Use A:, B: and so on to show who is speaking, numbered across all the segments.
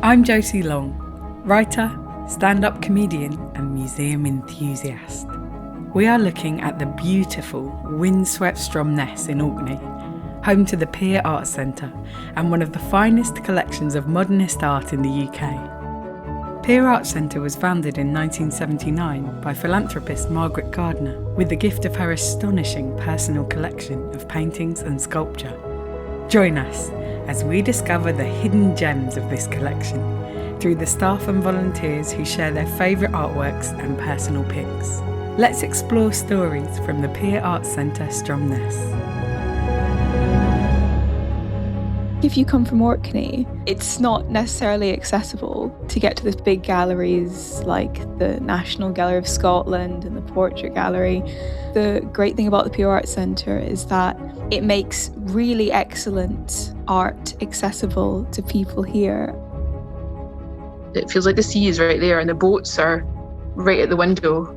A: I'm Josie Long, writer, stand-up comedian and museum enthusiast. We are looking at the beautiful, windswept Stromness in Orkney, home to the Pier Arts Centre and one of the finest collections of modernist art in the UK. Pier Arts Centre was founded in 1979 by philanthropist Margaret Gardner with the gift of her astonishing personal collection of paintings and sculpture. Join us as we discover the hidden gems of this collection through the staff and volunteers who share their favourite artworks and personal picks. Let's explore stories from the Pier Arts Centre Stromness.
B: If you come from Orkney, it's not necessarily accessible to get to the big galleries like the National Gallery of Scotland and the Portrait Gallery. The great thing about the Pier Arts Centre is that it makes really excellent art accessible to people here.
C: It feels like the sea is right there and the boats are right at the window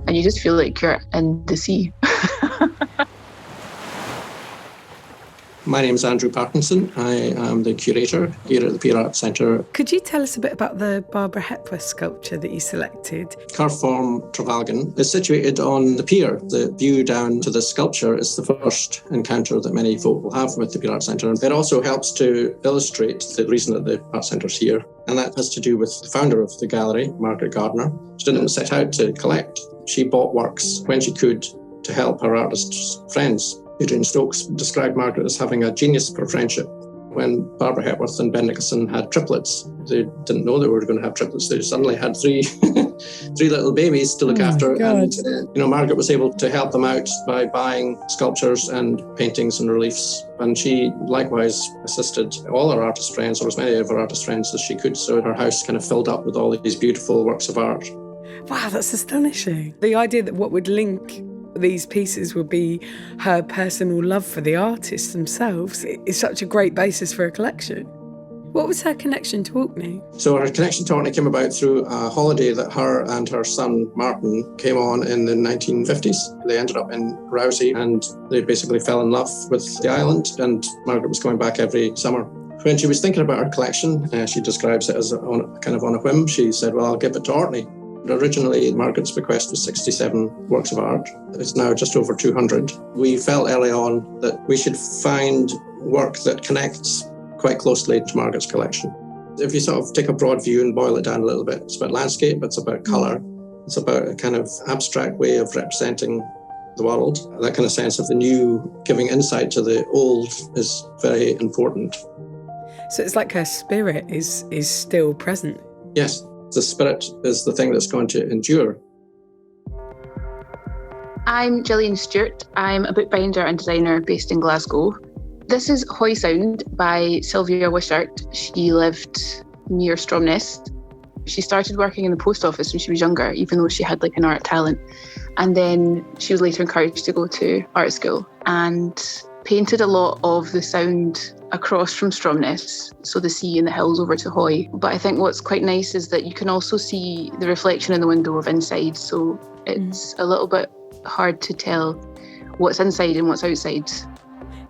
C: and you just feel like you're in the sea.
D: My name is Andrew Parkinson. I am the curator here at the Pier Arts Centre.
A: Could you tell us a bit about the Barbara Hepworth sculpture that you selected?
D: Carform Trevalgan is situated on the pier. The view down to the sculpture is the first encounter that many folk will have with the Pier Arts Centre. It also helps to illustrate the reason that the Arts Centre is here. And that has to do with the founder of the gallery, Margaret Gardner. She didn't set out to collect. She bought works when she could to help her artist friends. Adrian Stokes described Margaret as having a genius for friendship. When Barbara Hepworth and Ben Nicholson had triplets, they didn't know they were going to have triplets. They suddenly had three little babies to look after.
A: God.
D: And, Margaret was able to help them out by buying sculptures and paintings and reliefs. And she likewise assisted all her artist friends, or as many of her artist friends as she could. So her house kind of filled up with all these beautiful works of art.
A: Wow, that's astonishing. The idea that what would link these pieces would be her personal love for the artists themselves is such a great basis for a collection. What was her connection to Orkney?
D: So her connection to Orkney came about through a holiday that her and her son Martin came on in the 1950s. They ended up in Rousey and they basically fell in love with the island, and Margaret was coming back every summer. When she was thinking about her collection, she describes it as kind of on a whim. She said, well, I'll give it to Orkney. Originally, Margaret's bequest was 67 works of art. It's now just over 200. We felt early on that we should find work that connects quite closely to Margaret's collection. If you sort of take a broad view and boil it down a little bit, it's about landscape, it's about colour, it's about a kind of abstract way of representing the world. That kind of sense of the new giving insight to the old is very important.
A: So it's like her spirit is still present.
D: Yes. The spirit is the thing that's going to endure.
C: I'm Gillian Stuart. I'm a bookbinder and designer based in Glasgow. This is Hoy Sound by Sylvia Wishart. She lived near Stromness. She started working in the post office when she was younger, even though she had like an art talent. And then she was later encouraged to go to art school and painted a lot of the sound across from Stromness, so the sea and the hills over to Hoy. But I think what's quite nice is that you can also see the reflection in the window of inside, so it's a little bit hard to tell what's inside and what's outside.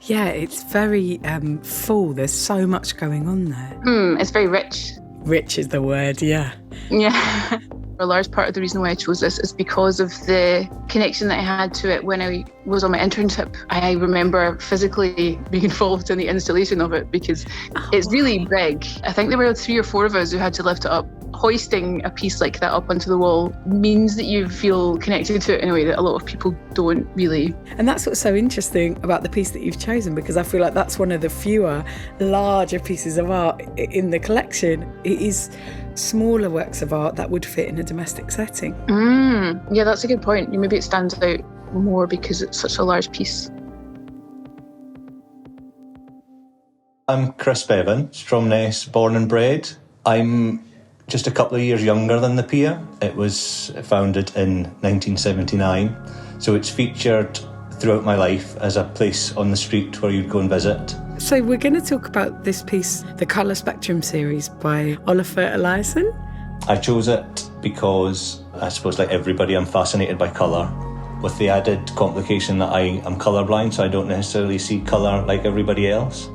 A: Yeah, it's very full. There's so much going on there.
C: It's very rich.
A: Rich is the word, yeah.
C: Yeah. A large part of the reason why I chose this is because of the connection that I had to it when I was on my internship. I remember physically being involved in the installation of it because it's really big. I think there were 3 or 4 of us who had to lift it up. Hoisting a piece like that up onto the wall means that you feel connected to it in a way that a lot of people don't really.
A: And that's what's so interesting about the piece that you've chosen, because I feel like that's one of the fewer larger pieces of art in the collection. It is smaller works of art that would fit in a domestic setting.
C: Yeah, that's a good point. Maybe it stands out more because it's such a large piece.
E: I'm Chris Bevan, Stromness born and bred. I'm just a couple of years younger than the pier. It was founded in 1979, so it's featured throughout my life as a place on the street where you'd go and visit.
A: So we're going to talk about this piece, the Colour Spectrum series by Oliver Eliasson.
E: I chose it because I suppose like everybody I'm fascinated by colour, with the added complication that I am colourblind, so I don't necessarily see colour like everybody else.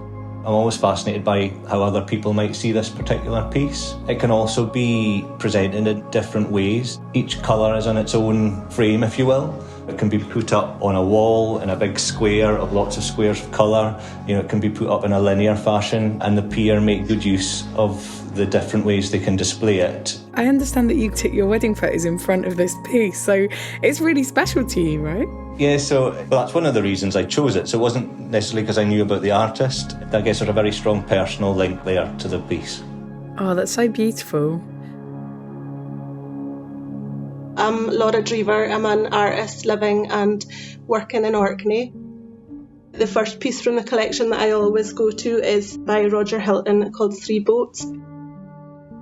E: I'm always fascinated by how other people might see this particular piece. It can also be presented in different ways. Each colour is on its own frame, if you will. It can be put up on a wall in a big square of lots of squares of colour. It can be put up in a linear fashion, and the Pier make good use of the different ways they can display it.
A: I understand that you took your wedding photos in front of this piece, so it's really special to you, right?
E: Yeah, so that's one of the reasons I chose it. So it wasn't necessarily because I knew about the artist. I guess there's a very strong personal link there to the piece.
A: Oh, that's so beautiful.
F: I'm Laura Drever. I'm an artist living and working in Orkney. The first piece from the collection that I always go to is by Roger Hilton called 3 Boats.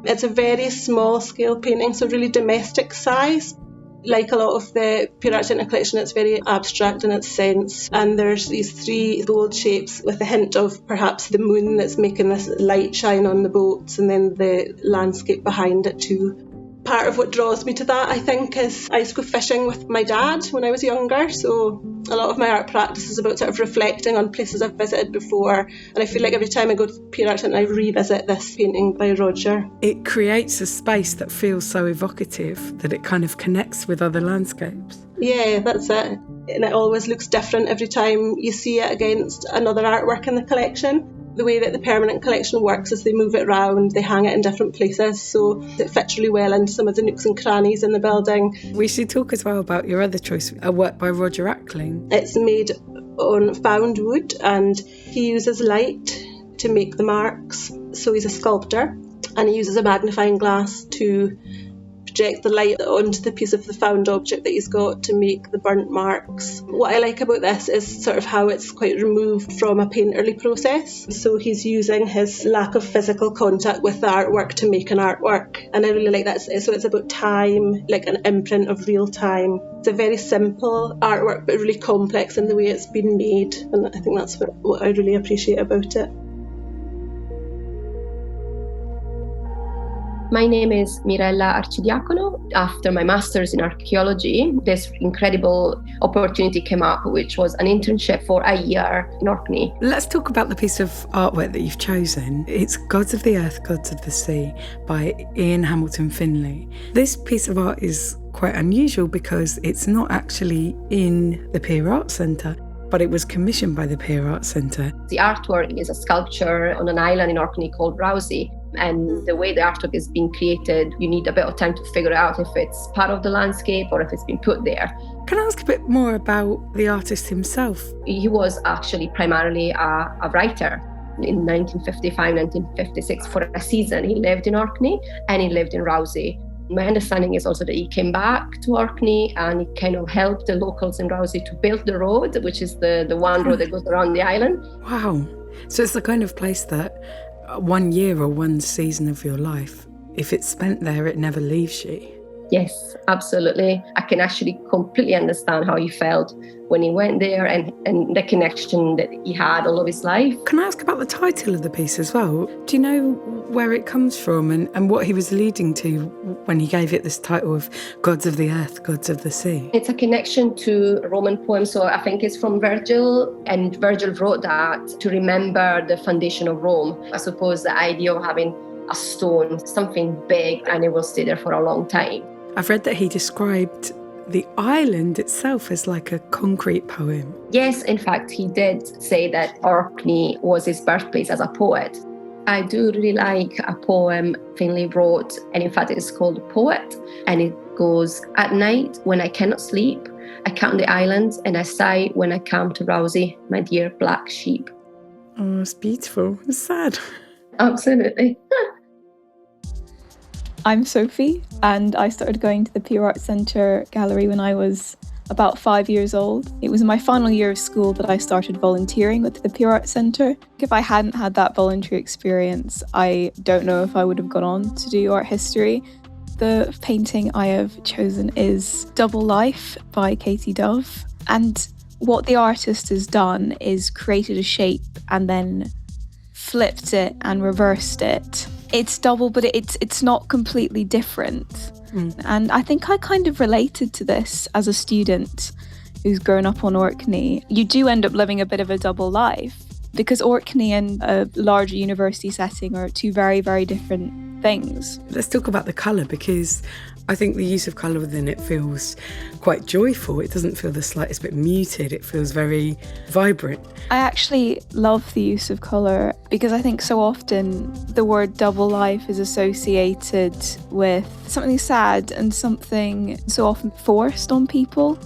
F: It's a very small scale painting, so really domestic size. Like a lot of the Pier Arts Centre collection, it's very abstract in its sense, and there's these 3 bold shapes with a hint of perhaps the moon that's making this light shine on the boats, and then the landscape behind it too. Part of what draws me to that, I think, is I used to go fishing with my dad when I was younger, so a lot of my art practice is about sort of reflecting on places I've visited before, and I feel like every time I go to Pier Arts Centre I revisit this painting by Roger.
A: It creates a space that feels so evocative that it kind of connects with other landscapes.
F: Yeah, that's it. And it always looks different every time you see it against another artwork in the collection. The way that the permanent collection works is they move it around, they hang it in different places, so it fits really well into some of the nooks and crannies in the building.
A: We should talk as well about your other choice, a work by Roger Ackling.
F: It's made on found wood, and he uses light to make the marks. So he's a sculptor, and he uses a magnifying glass to project the light onto the piece of the found object that he's got to make the burnt marks. What I like about this is sort of how it's quite removed from a painterly process. So he's using his lack of physical contact with the artwork to make an artwork, and I really like that. So it's about time, like an imprint of real time. It's a very simple artwork but really complex in the way it's been made, and I think that's what I really appreciate about it.
G: My name is Mirella Archidiacono. After my master's in archaeology, this incredible opportunity came up, which was an internship for a year in Orkney.
A: Let's talk about the piece of artwork that you've chosen. It's Gods of the Earth, Gods of the Sea by Ian Hamilton Finlay. This piece of art is quite unusual because it's not actually in the Pier Arts Centre, but it was commissioned by the Pier Arts Centre.
G: The artwork is a sculpture on an island in Orkney called Rosie. And the way the artwork is being created, you need a bit of time to figure out if it's part of the landscape or if it's been put there.
A: Can I ask a bit more about the artist himself?
G: He was actually primarily a writer. In 1955, 1956, for a season, he lived in Orkney and he lived in Rosie. My understanding is also that he came back to Orkney and he kind of helped the locals in Rosie to build the road, which is the one road that goes around the island.
A: Wow. So it's the kind of place that 1 year or one season of your life, if it's spent there, it never leaves you.
G: Yes, absolutely. I can actually completely understand how he felt when he went there and the connection that he had all of his life.
A: Can I ask about the title of the piece as well? Do you know where it comes from and what he was alluding to when he gave it this title of Gods of the Earth, Gods of the Sea?
G: It's a connection to a Roman poem, so I think it's from Virgil, and Virgil wrote that to remember the foundation of Rome. I suppose the idea of having a stone, something big, and it will stay there for a long time.
A: I've read that he described the island itself as like a concrete poem.
G: Yes, in fact, he did say that Orkney was his birthplace as a poet. I do really like a poem Finlay wrote, and in fact it's called Poet, and it goes, "At night when I cannot sleep, I count the islands and I sigh when I come to Rosie, my dear black sheep."
A: Oh, it's beautiful. It's sad.
G: Absolutely.
B: I'm Sophie, and I started going to the Pier Arts Centre gallery when I was about 5 years old. It was in my final year of school that I started volunteering with the Pier Arts Centre. If I hadn't had that voluntary experience, I don't know if I would have gone on to do art history. The painting I have chosen is Double Life by Katie Dove. And what the artist has done is created a shape and then flipped it and reversed it. It's double, but it's not completely different. And I think I kind of related to this as a student who's grown up on Orkney. You do end up living a bit of a double life. because Orkney and a larger university setting are two very, very different things.
A: Let's talk about the colour, because I think the use of colour within it feels quite joyful. It doesn't feel the slightest bit muted. It feels very vibrant.
B: I actually love the use of colour because I think so often the word double life is associated with something sad and something so often forced on people.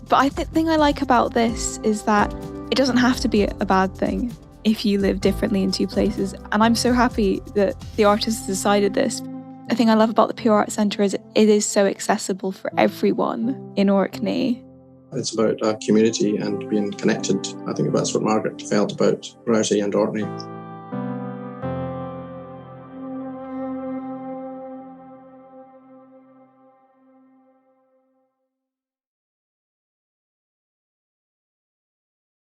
B: But the thing I like about this is that it doesn't have to be a bad thing if you live differently in two places. And I'm so happy that the artists decided this. The thing I love about the Pier Arts Centre is it is so accessible for everyone in Orkney.
D: It's about community and being connected. I think that's what Margaret felt about Rousey and Orkney.